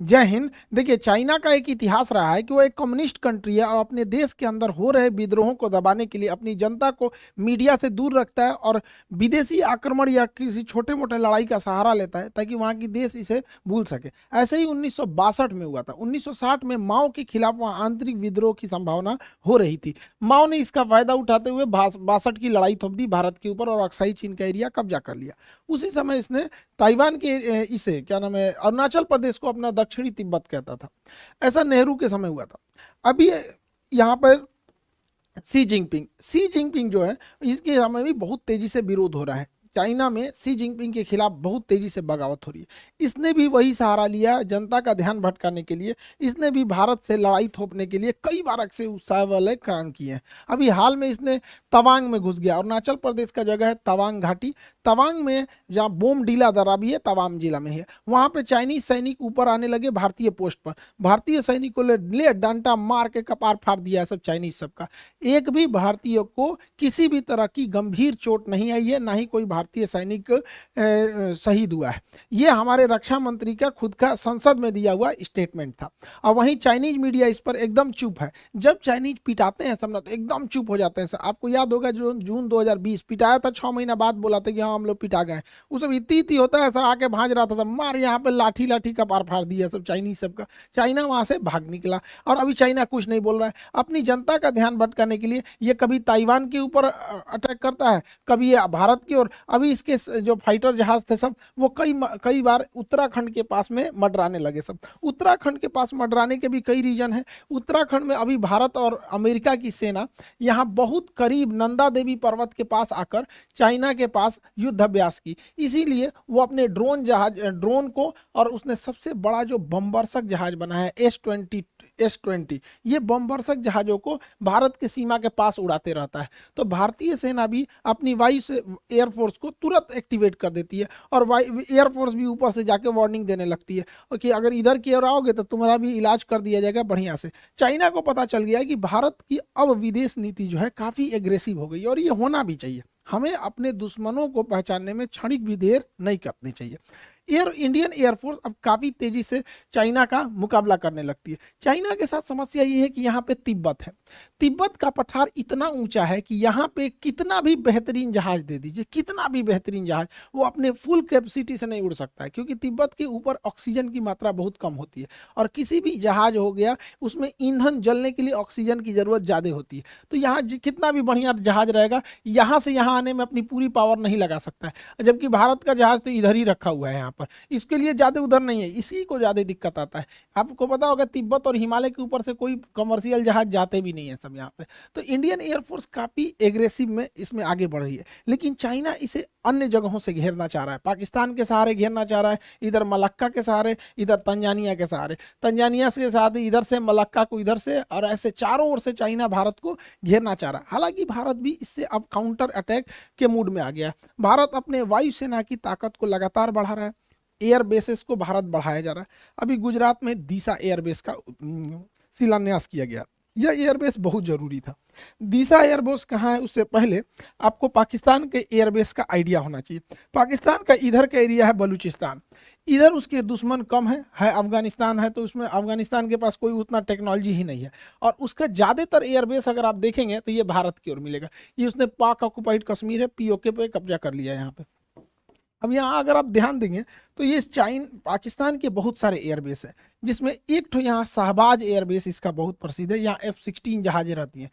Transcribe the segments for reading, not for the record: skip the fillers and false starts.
जय हिंद। देखिए, चाइना का एक इतिहास रहा है कि वो एक कम्युनिस्ट कंट्री है और अपने देश के अंदर हो रहे विद्रोहों को दबाने के लिए अपनी जनता को मीडिया से दूर रखता है और विदेशी आक्रमण या किसी छोटे मोटे लड़ाई का सहारा लेता है ताकि वहाँ की देश इसे भूल सके। ऐसे ही 1962 में हुआ था। 1960 में माओ के खिलाफ वहाँ आंतरिक विद्रोह की संभावना हो रही थी। माओ ने इसका फायदा उठाते हुए 62 की लड़ाई थोप दी भारत के ऊपर और अक्साई चीन का एरिया कब्जा कर लिया। उसी समय इसने ताइवान के इसे क्या नाम है, अरुणाचल प्रदेश को अपना दक्षिणी तिब्बत कहता था। ऐसा नेहरू के समय हुआ था। अभी यहाँ पर सी जिनपिंग जो है, इसके समय भी बहुत तेजी से विरोध हो रहा है। चाइना में सी जिनपिंग के खिलाफ बहुत तेजी से बगावत हो रही है। इसने भी वही सहारा लिया जनता का ध्यान भटकाने के लिए। इसने भी भारत से लड़ाई थोपने के लिए कई बार अक्सर उत्साह वाले काम किए हैं। अभी हाल में इसने तवांग में घुस गया। अरुणाचल प्रदेश का जगह है तवांग घाटी। तवांग में जहाँ बोमडीला दर्रा भी है, तवांग जिला में है, वहां पे चाइनीज सैनिक ऊपर आने लगे भारतीय पोस्ट पर। भारतीय सैनिकों ने ले डंडा मार के कपार फाड़ दिया है सब चाइनीज सबका। एक भी भारतीय को किसी भी तरह की गंभीर चोट नहीं आई है, ना ही कोई भारतीय सैनिक शहीद हुआ है। ये हमारे रक्षा मंत्री का खुद का संसद में दिया हुआ स्टेटमेंट था। और वहीं चाइनीज मीडिया इस पर एकदम चुप है। जब चाइनीज पिटाते हैं सब ना तो एकदम चुप हो जाते हैं। आपको याद होगा जो जून 2020 पिटाया था, 6 महीना बाद बोला था कि हाँ हम लोग पिटा गए। वो सब इतनी होता है, सब आके भाज रहा था, सब मार यहाँ पे लाठी लाठी का पार फाड़ दिया सब चाइनीज सबका। चाइना वहां से भाग निकला और अभी चाइना कुछ नहीं बोल रहा है। अपनी जनता का ध्यान भटकाने के लिए ये कभी ताइवान के ऊपर अटैक करता है, कभी ये भारत की ओर। अभी इसके जो फाइटर जहाज थे सब वो कई बार उत्तराखंड के पास में मडराने लगे सब। उत्तराखंड के पास मडराने के भी कई रीजन है। उत्तराखंड में अभी भारत और अमेरिका की सेना यहाँ बहुत करीब नंदा देवी पर्वत के पास आकर चाइना के पास युद्ध अभ्यास की। इसीलिए वो अपने ड्रोन को, और उसने सबसे बड़ा जो बमवर्षक जहाज बना है S-20 ये बमवर्षक जहाजों को भारत के सीमा के पास उड़ाते रहता है। तो भारतीय सेना भी अपनी वायु से एयरफोर्स को तुरंत एक्टिवेट कर देती है और एयरफोर्स भी ऊपर से जाके वार्निंग देने लगती है कि अगर इधर की ओर आओगे तो तुम्हारा भी इलाज कर दिया जाएगा बढ़िया से। चाइना को पता चल गया है कि भारत की अब विदेश नीति जो है काफी एग्रेसिव हो गई और ये होना भी चाहिए। हमें अपने दुश्मनों को पहचानने में क्षणिक भी देर नहीं करनी चाहिए। इंडियन एयरफोर्स अब काफी तेजी से चाइना का मुकाबला करने लगती है। चाइना के साथ समस्या ये है कि यहाँ पे तिब्बत है। तिब्बत का पठार इतना ऊंचा है कि यहाँ पे कितना भी बेहतरीन जहाज दे दीजिए, कितना भी बेहतरीन जहाज, वो अपने फुल कैपेसिटी से नहीं उड़ सकता है क्योंकि तिब्बत के ऊपर ऑक्सीजन की मात्रा बहुत कम होती है और किसी भी जहाज हो गया उसमें ईंधन जलने के लिए ऑक्सीजन की जरूरत ज्यादा होती है। तो यहाँ कितना भी बढ़िया जहाज रहेगा, यहाँ से यहाँ आने में अपनी पूरी पावर नहीं लगा सकता है। जबकि भारत का जहाज तो इधर ही रखा हुआ है, यहाँ पर इसके लिए ज्यादा उधर नहीं है, इसी को ज्यादा दिक्कत आता है। आपको पता होगा तिब्बत और हिमालय के ऊपर से कोई कमर्शियल जहाज जाते भी नहीं है सब यहाँ पे। तो इंडियन एयरफोर्स काफी एग्रेसिव में इसमें आगे बढ़ रही है। लेकिन चाइना इसे अन्य जगहों से घेरना चाह रहा है। पाकिस्तान के सहारे घेरना चाह रहा है, इधर मलक्का के सहारे, इधर तंजानिया के सहारे, तंजानिया के साथ इधर से मलक्का को इधर से, और ऐसे चारों ओर से चाइना भारत को घेरना चाह रहा है। हालांकि भारत भी इससे अब काउंटर अटैक के मूड में आ गया है। भारत अपने वायुसेना की ताकत को लगातार बढ़ा रहा है। एयर बेसेस को भारत बढ़ाया जा रहा है। अभी गुजरात में दीसा एयरबेस का शिलान्यास किया गया। यह एयरबेस बहुत जरूरी था। दीसा एयरबेस कहाँ है उससे पहले आपको पाकिस्तान के एयरबेस का आइडिया होना चाहिए। पाकिस्तान का इधर का एरिया है बलूचिस्तान, इधर उसके दुश्मन कम है अफगानिस्तान है, तो उसमें अफगानिस्तान के पास कोई उतना टेक्नोलॉजी ही नहीं है। और उसका ज़्यादातर एयरबेस अगर आप देखेंगे तो ये भारत की ओर मिलेगा। ये उसने पाक ऑक्युपाइड कश्मीर है, पीओके पे कब्जा कर लिया है यहाँ पे। अब यहाँ अगर आप ध्यान देंगे तो ये पाकिस्तान के बहुत सारे एयरबेस है, जिसमें एक तो यहाँ शहबाज एयरबेस इसका बहुत प्रसिद्ध है। यहाँ F-16 जहाजें रहती हैं।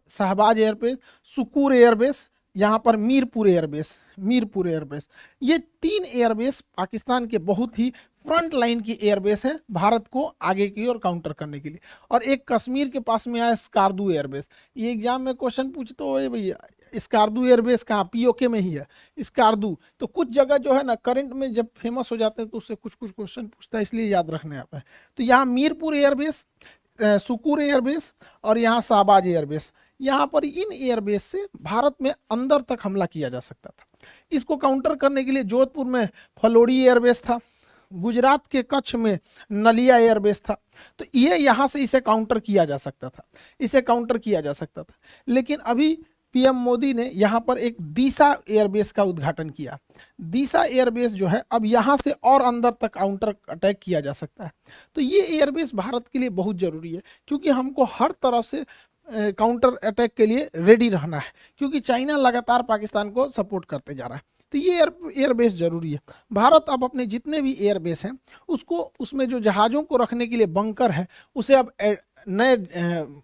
शहबाज एयरबेस, सुकूर एयरबेस, यहाँ पर मीरपुर एयरबेस, ये 3 एयरबेस पाकिस्तान के बहुत ही फ्रंट लाइन की एयरबेस है भारत को आगे की ओर काउंटर करने के लिए। और एक कश्मीर के पास में आया स्कार्दू एयरबेस। ये एग्जाम में क्वेश्चन पूछते हो भैया स्कार्दू एयरबेस कहाँ, पीओके में ही है स्कार्दू। तो कुछ जगह जो है ना करंट में जब फेमस हो जाते हैं तो उससे कुछ क्वेश्चन पूछता है, इसलिए याद रखने आप है। तो यहाँ मीरपुर एयरबेस, सुकूर एयरबेस और यहाँ शहबाज एयरबेस, यहाँ पर इन एयरबेस से भारत में अंदर तक हमला किया जा सकता था। इसको काउंटर करने के लिए जोधपुर में फलोड़ी एयरबेस था, गुजरात के कच्छ में नलिया एयरबेस था। तो ये यहाँ से इसे काउंटर किया जा सकता था, लेकिन अभी पीएम मोदी ने यहाँ पर एक दीसा एयरबेस का उद्घाटन किया। दीसा एयरबेस जो है अब यहाँ से और अंदर तक काउंटर अटैक किया जा सकता है। तो ये एयरबेस भारत के लिए बहुत जरूरी है, क्योंकि हमको हर तरह से काउंटर अटैक के लिए रेडी रहना है, क्योंकि चाइना लगातार पाकिस्तान को सपोर्ट करते जा रहा है। तो ये एयरबेस जरूरी है। भारत अब अपने जितने भी एयरबेस हैं उसको, उसमें जो जहाज़ों को रखने के लिए बंकर है उसे अब नए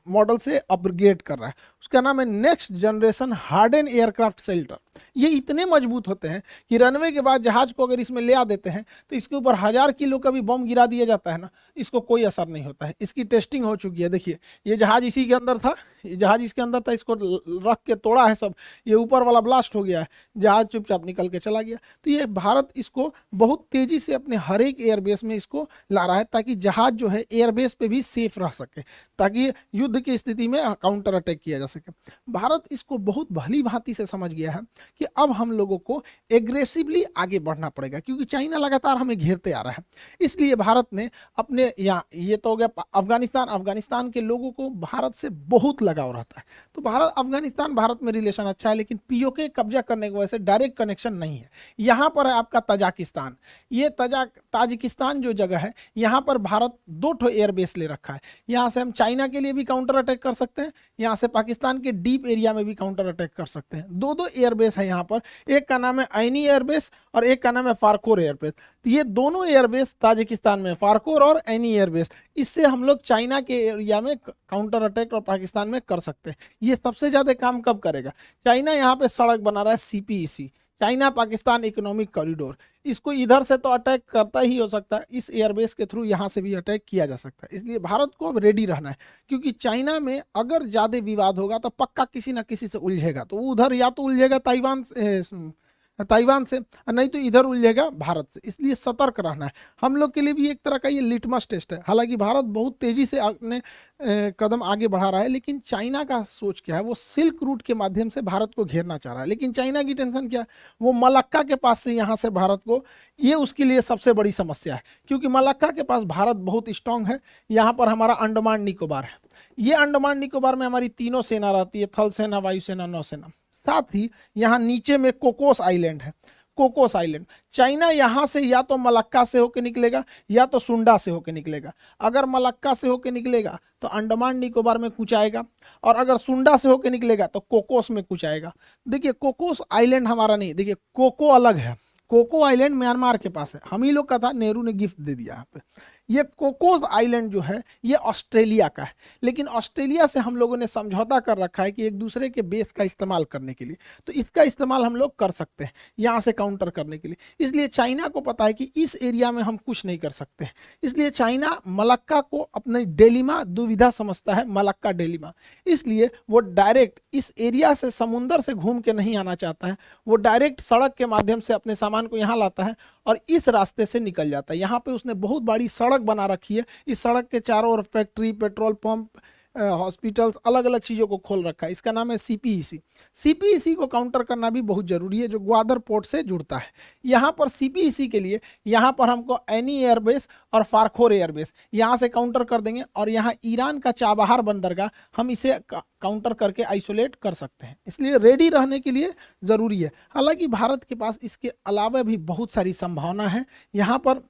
मॉडल से अपग्रेड कर रहा है। उसका नाम है next generation harden aircraft shelter. ये इतने मजबूत होते हैं कि रनवे के बाद जहाज को अगर इसमें ले आ देते हैं तो इसके ऊपर 1000 किलो का भी बम गिरा दिया जाता है ना, इसको कोई असर नहीं होता है। इसकी टेस्टिंग हो चुकी है। देखिए ये जहाज इसी के अंदर था, ये जहाज इसके अंदर था, इसको रख के तोड़ा है सब, ये ऊपर वाला ब्लास्ट हो गया है, जहाज चुपचाप निकल के चला गया। तो ये भारत इसको बहुत तेजी से अपने हर एक एयरबेस में इसको ला रहा है, ताकि जहाज जो है एयरबेस पे भी सेफ रह सके, ताकि युद्ध की स्थिति में काउंटर अटैक किया जा सके। भारत इसको बहुत भली भांति से समझ गया है कि अब हम लोगों को एग्रेसिवली आगे बढ़ना पड़ेगा, क्योंकि चाइना लगातार हमें घेरते आ रहा है। इसलिए भारत ने अपने यहाँ, ये तो हो गया अफगानिस्तान के लोगों को भारत से बहुत लगाव रहता है। तो भारत अफगानिस्तान भारत में रिलेशन अच्छा है, लेकिन पीओके कब्जा करने की वजह से डायरेक्ट कनेक्शन नहीं है। यहाँ पर है आपका तजाकिस्तान। ये ताजिकिस्तान जो जगह है, यहाँ पर भारत 2 ठो एयरबेस ले रखा है। यहाँ से हम चाइना के लिए भी काउंटर अटैक कर सकते हैं, यहाँ से पाकिस्तान के डीप एरिया में भी काउंटर अटैक कर सकते हैं। 2 एयरबेस है यहाँ पर, एक का नाम है ऐनी एयरबेस और एक का नाम है फारकोर एयरबेस। तो ये दोनों एयरबेस ताजिकिस्तान में, फारकोर और ऐनी एयरबेस, इससे हम लोग चाइना के एरिया में काउंटर अटैक और पाकिस्तान में कर सकते हैं। ये सबसे ज्यादा काम कब करेगा? चाइना यहाँ पे सड़क बना रहा है CPEC, China Pakistan economic corridor. इसको इधर से तो अटैक करता ही हो सकता है, इस एयरबेस के थ्रू यहाँ से भी अटैक किया जा सकता है। इसलिए भारत को अब रेडी रहना है, क्योंकि चाइना में अगर ज़्यादा विवाद होगा तो पक्का किसी ना किसी से उलझेगा। तो उधर या तो उलझेगा ताइवान से, और नहीं तो इधर उलझेगा भारत से। इसलिए सतर्क रहना है। हम लोग के लिए भी एक तरह का ये लिटमस टेस्ट है। हालांकि भारत बहुत तेजी से अपने कदम आगे बढ़ा रहा है, लेकिन चाइना का सोच क्या है, वो सिल्क रूट के माध्यम से भारत को घेरना चाह रहा है। लेकिन चाइना की टेंशन क्या है, वो मलक्का के पास से यहाँ से भारत को, ये उसके लिए सबसे बड़ी समस्या है, क्योंकि मलक्का के पास भारत बहुत स्ट्रांग है। यहाँ पर हमारा अंडमान निकोबार है, ये अंडमान निकोबार में हमारी तीनों सेना रहती है, थल सेना, वायुसेना, नौसेना। साथ ही यहाँ नीचे में कोकोस आइलैंड है, कोकोस आइलैंड। चाइना यहाँ से या तो मलक्का से होकर निकलेगा या तो सुंडा से होकर निकलेगा। अगर मलक्का से होकर निकलेगा तो अंडमान निकोबार में कुछ आएगा, और अगर सुंडा से होकर निकलेगा तो कोकोस में कुछ आएगा। देखिए कोकोस आइलैंड हमारा नहीं, देखिए कोको अलग है। कोको आइलैंड म्यांमार के पास है, हम ही लोग का था, नेहरू ने गिफ्ट दे दिया यहाँ पे। ये कोकोस आइलैंड जो है ये ऑस्ट्रेलिया का है, लेकिन ऑस्ट्रेलिया से हम लोगों ने समझौता कर रखा है कि एक दूसरे के बेस का इस्तेमाल करने के लिए, तो इसका इस्तेमाल हम लोग कर सकते हैं यहाँ से काउंटर करने के लिए। इसलिए चाइना को पता है कि इस एरिया में हम कुछ नहीं कर सकते हैं, इसलिए चाइना मलक्का को अपने डेलिमा दुविधा समझता है, मलक्का डेलिमा। इसलिए वो डायरेक्ट इस एरिया से, समुंदर से घूम के नहीं आना चाहता है, वो डायरेक्ट सड़क के माध्यम से अपने सामान को यहाँ लाता है और इस रास्ते से निकल जाता है। यहाँ पे उसने बहुत बड़ी सड़क बना रखी है, इस सड़क के चारों ओर फैक्ट्री, पेट्रोल पंप, हॉस्पिटल्स, अलग अलग चीज़ों को खोल रखा है। इसका नाम है सीपीईसी। सीपीईसी को काउंटर करना भी बहुत जरूरी है, जो ग्वादर पोर्ट से जुड़ता है। यहाँ पर सीपीईसी के लिए यहाँ पर हमको ऐनी एयरबेस और फारखोर एयरबेस यहाँ से काउंटर कर देंगे, और यहाँ ईरान का चाबहार बंदरगाह हम इसे काउंटर करके आइसोलेट कर सकते हैं। इसलिए रेडी रहने के लिए ज़रूरी है। हालांकि भारत के पास इसके अलावा भी बहुत सारी संभावना है। यहाँ पर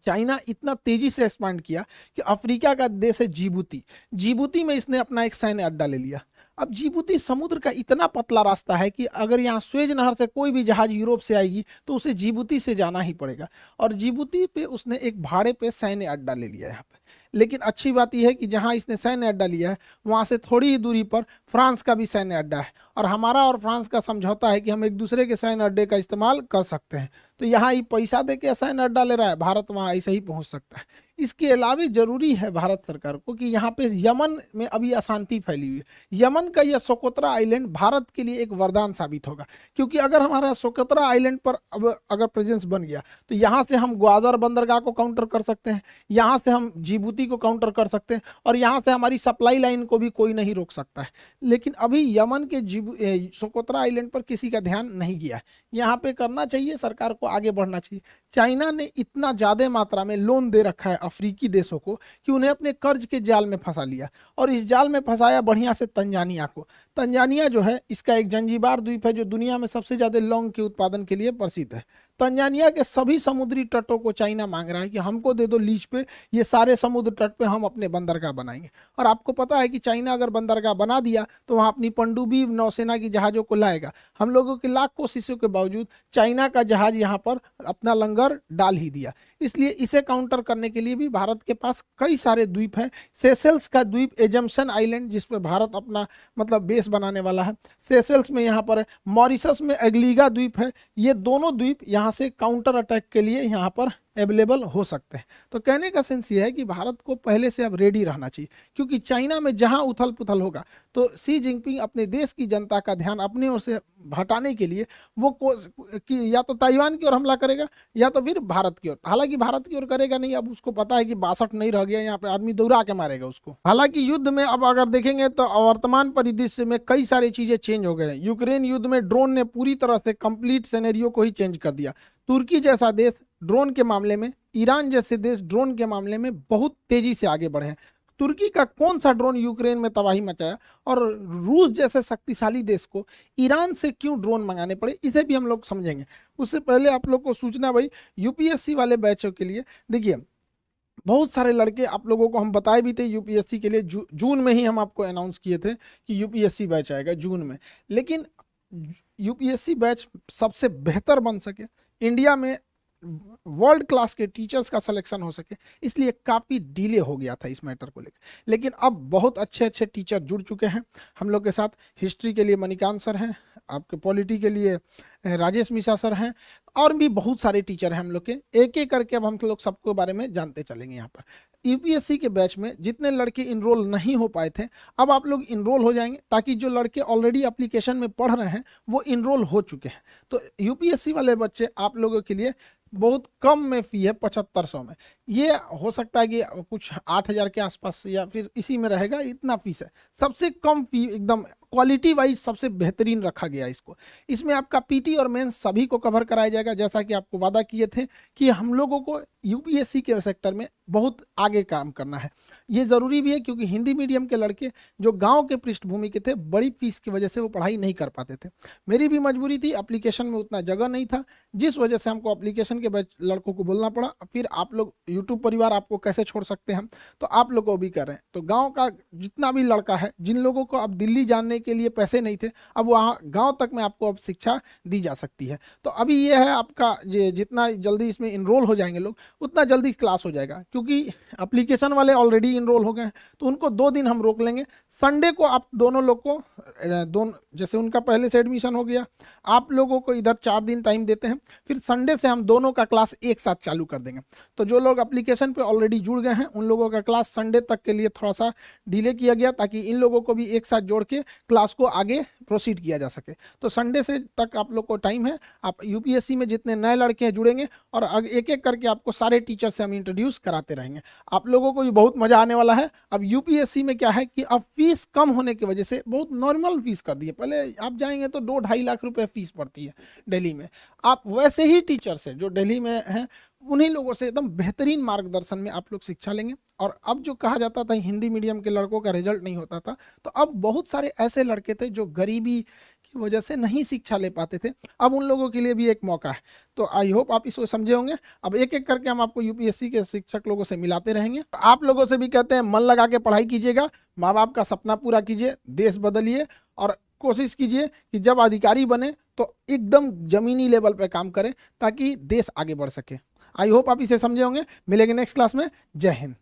चाइना इतना तेजी से एक्सपांड किया कि अफ्रीका का देश है जिबूती में इसने अपना एक सैन्य अड्डा ले लिया। अब जिबूती समुद्र का इतना पतला रास्ता है कि अगर यहाँ स्वेज नहर से कोई भी जहाज यूरोप से आएगी तो उसे जिबूती से जाना ही पड़ेगा, और जिबूती पे उसने एक भाड़े पे सैन्य अड्डा ले लिया यहाँ पे। लेकिन अच्छी बात यह है कि जहाँ इसने सैन्य अड्डा लिया है वहाँ से थोड़ी ही दूरी पर फ्रांस का भी सैन्य अड्डा है, और हमारा और फ्रांस का समझौता है कि हम एक दूसरे के सैन्य अड्डे का इस्तेमाल कर सकते हैं। तो यहाँ ये पैसा दे के सैन्य अड्डा ले रहा है, भारत वहाँ ऐसे ही पहुँच सकता है। इसके अलावा जरूरी है भारत सरकार को कि यहाँ पे यमन में अभी अशांति फैली हुई है। यमन का यह सोकोत्रा आइलैंड भारत के लिए एक वरदान साबित होगा, क्योंकि अगर हमारा सोकोत्रा आइलैंड पर अब अगर प्रेजेंस बन गया तो यहाँ से हम ग्वादर बंदरगाह को काउंटर कर सकते हैं, यहाँ से हम जिबूती को काउंटर कर सकते हैं, और यहाँ से हमारी सप्लाई लाइन को भी कोई नहीं रोक सकता है। लेकिन अभी यमन के सोकोत्रा आइलैंड पर किसी का ध्यान नहीं गया है। यहाँ पे करना चाहिए, सरकार को आगे बढ़ना चाहिए। चाइना ने इतना ज़्यादा मात्रा में लोन दे रखा है अफ्रीकी देशों को कि उन्हें अपने कर्ज के जाल में फंसा लिया, और इस जाल में फंसाया बढ़िया से तंजानिया को। तंजानिया जो है, इसका एक जंजीबार द्वीप है जो दुनिया में सबसे ज़्यादा लौंग के उत्पादन के लिए प्रसिद्ध है। तंजानिया के सभी समुद्री तटों को चाइना मांग रहा है कि हमको दे दो लीज पे, ये सारे समुद्र तट पे हम अपने बंदरगाह बनाएंगे। और आपको पता है कि चाइना अगर बंदरगाह बना दिया तो वहाँ अपनी पनडुब्बी नौसेना की जहाज़ों को लाएगा। हम लोगों की लाख कोशिशों के बावजूद चाइना का जहाज यहाँ पर अपना लंगर डाल ही दिया। इसलिए इसे काउंटर करने के लिए भी भारत के पास कई सारे द्वीप हैं। सेशेल्स का द्वीप एजम्पशन आइलैंड, जिस पर भारत अपना मतलब बेस बनाने वाला है, सेशेल्स में यहाँ पर है। मॉरिशस में एग्लीगा द्वीप है। ये दोनों द्वीप यहाँ से काउंटर अटैक के लिए यहाँ पर अवेलेबल हो सकते हैं। तो कहने का सेंस ये है कि भारत को पहले से अब रेडी रहना चाहिए, क्योंकि चाइना में जहां उथल पुथल होगा तो सी जिनपिंग अपने देश की जनता का ध्यान अपने ओर से हटाने के लिए वो कि या तो ताइवान की ओर हमला करेगा या तो फिर भारत की ओर। हालांकि भारत की ओर करेगा नहीं, अब उसको पता है कि 62 नहीं रह गया, यहाँ पे आदमी दौड़ा के मारेगा उसको। हालांकि युद्ध में अब अगर देखेंगे तो वर्तमान परिदृश्य में कई सारी चीजें चेंज हो गए हैं। यूक्रेन युद्ध में ड्रोन ने पूरी तरह से कंप्लीट सिनेरियो को ही चेंज कर दिया। तुर्की जैसा देश ड्रोन के मामले में, ईरान जैसे देश ड्रोन के मामले में बहुत तेजी से आगे बढ़े हैं। तुर्की का कौन सा ड्रोन यूक्रेन में तबाही मचाया, और रूस जैसे शक्तिशाली देश को ईरान से क्यों ड्रोन मंगाने पड़े, इसे भी हम लोग समझेंगे। उससे पहले आप लोग को सूचना भाई, यूपीएससी वाले बैचों के लिए देखिए, बहुत सारे लड़के आप लोगों को हम बताए भी थे यूपीएससी के लिए। जून में ही हम आपको अनाउंस किए थे कि यूपीएससी बैच आएगा जून में, लेकिन यूपीएससी बैच सबसे बेहतर बन सके, इंडिया में वर्ल्ड क्लास के टीचर्स का सिलेक्शन हो सके, इसलिए काफ़ी डिले हो गया था इस मैटर को लेकर। लेकिन अब बहुत अच्छे अच्छे टीचर जुड़ चुके हैं हम लोग के साथ। हिस्ट्री के लिए मणिकांत सर हैं, आपके पॉलिटी के लिए राजेश मिश्रा सर हैं, और भी बहुत सारे टीचर हैं हम लोग के। एक एक करके अब हम लोग सबके बारे में जानते चलेंगे। यहाँ पर यूपीएससी के बैच में जितने लड़के इनरोल नहीं हो पाए थे, अब आप लोग इनरोल हो जाएंगे, ताकि जो लड़के ऑलरेडी एप्लीकेशन में पढ़ रहे हैं वो इनरोल हो चुके हैं। तो यूपीएससी वाले बच्चे आप लोगों के लिए बहुत कम में फी है, 7500 में। ये हो सकता है कि कुछ 8000 के आसपास या फिर इसी में रहेगा, इतना फीस है। सबसे कम फी, एकदम क्वालिटी वाइज सबसे बेहतरीन रखा गया इसको। इसमें आपका पीटी और मेंस सभी को कवर कराया जाएगा, जैसा कि आपको वादा किए थे कि हम लोगों को यूपीएससी के सेक्टर में बहुत आगे काम करना है। ये ज़रूरी भी है, क्योंकि हिंदी मीडियम के लड़के जो गांव के पृष्ठभूमि के थे, बड़ी फीस की वजह से वो पढ़ाई नहीं कर पाते थे। मेरी भी मजबूरी थी, एप्लीकेशन में उतना जगह नहीं था, जिस वजह से हमको एप्लीकेशन के लड़कों को बोलना पड़ा। फिर आप लोग यूट्यूब परिवार आपको कैसे छोड़ सकते हैं, तो आप लोग को भी कर रहे हैं। तो गाँव का जितना भी लड़का है, जिन लोगों को अब दिल्ली जाने के लिए पैसे नहीं थे, अब वहाँ गाँव तक में आपको अब शिक्षा दी जा सकती है। तो अभी ये है आपका, जितना जल्दी इसमें इनरोल हो जाएंगे लोग, उतना जल्दी क्लास हो जाएगा। क्योंकि एप्लीकेशन वाले ऑलरेडी इनरोल हो गए हैं, तो उनको 2 दिन हम रोक लेंगे। संडे को आप दोनों लोग को जैसे उनका पहले से एडमिशन हो गया, आप लोगों को इधर 4 दिन टाइम देते हैं, फिर संडे से हम दोनों का क्लास एक साथ चालू कर देंगे। तो जो लोग एप्लीकेशन पे ऑलरेडी जुड़ गए हैं, उन लोगों का क्लास संडे तक के लिए थोड़ा सा डिले किया गया, ताकि इन लोगों को भी एक साथ जोड़ के क्लास को आगे प्रोसीड किया जा सके। तो संडे से तक आप लोग को टाइम है। आप यूपीएससी में जितने नए लड़के हैं जुड़ेंगे, और एक एक करके आपको सारे टीचर से हम इंट्रोड्यूस कराते रहेंगे। आप लोगों को भी बहुत मजा आने वाला है। अब यूपीएससी में क्या है कि अब फीस कम होने की वजह से बहुत नॉर्मल फीस कर दी है। पहले आप जाएंगे तो 2-2.5 लाख रुपए फीस पड़ती है दिल्ली में। आप वैसे ही टीचर से जो दिल्ली में हैं, उन्हीं लोगों से एकदम बेहतरीन मार्गदर्शन में आप लोग शिक्षा लेंगे। और अब जो कहा जाता था हिंदी मीडियम के लड़कों का रिजल्ट नहीं होता था, तो अब बहुत सारे ऐसे लड़के थे जो गरीबी की वजह से नहीं शिक्षा ले पाते थे, अब उन लोगों के लिए भी एक मौका है। तो आई होप आप इसको समझे होंगे। अब एक एक करके हम आपको यूपीएससी के शिक्षक लोगों से मिलाते रहेंगे। आप लोगों से भी कहते हैं, मन लगा के पढ़ाई कीजिएगा, माँ बाप का सपना पूरा कीजिए, देश बदलिए, और कोशिश कीजिए कि जब अधिकारी बने तो एकदम जमीनी लेवल पे काम करें, ताकि देश आगे बढ़ सके। आई होप आप इसे समझे होंगे। मिलेंगे नेक्स्ट क्लास में। जय हिंद।